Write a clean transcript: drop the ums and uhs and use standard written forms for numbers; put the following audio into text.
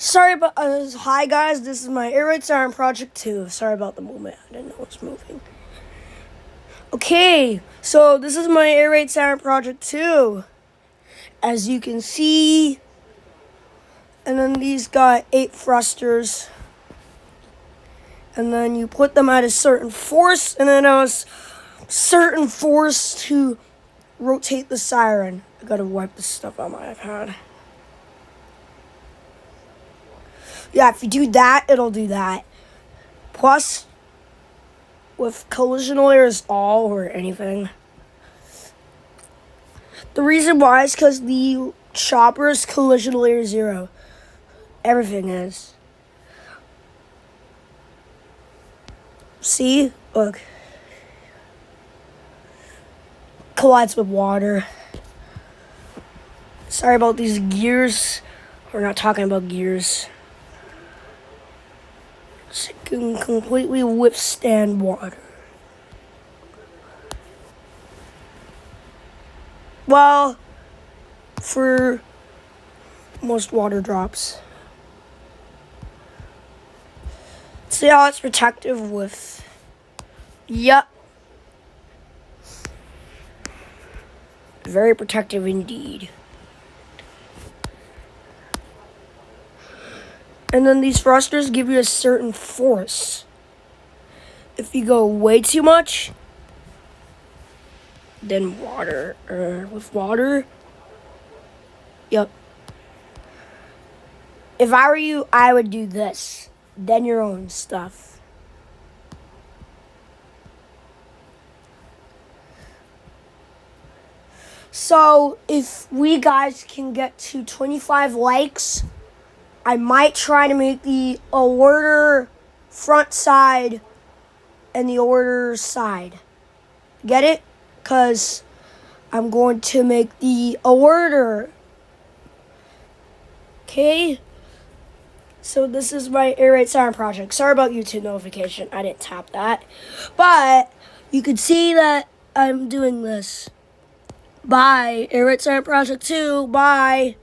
Sorry about, hi guys, this is my Air Raid Siren Project 2. Sorry about the movement, I didn't know it was moving. Okay, so this is my Air Raid Siren Project 2. As you can see, and then these got 8 thrusters. And then you put them at a certain force, and then a certain force to rotate the siren. I gotta wipe this stuff on my iPad. Yeah, if you do that, it'll do that. Plus, with collision layers all or anything. The reason why is because the chopper is collision layer 0. Everything is. See? Look. Collides with water. Sorry about these gears. We're not talking about gears. It can completely withstand water. Well, for most water drops. See how it's protective with... Yup. Very protective indeed. And then these thrusters give you a certain force. If you go way too much, then with water, yep. If I were you, I would do this. Then your own stuff. So if we guys can get to 25 likes, I might try to make the alerter front side and the alerter side. Get it? Because I'm going to make the alerter. Okay? So this is my Air Raid Siren project. Sorry about YouTube notification. I didn't tap that. But you can see that I'm doing this. Bye. Air Raid Siren Project 2. Bye.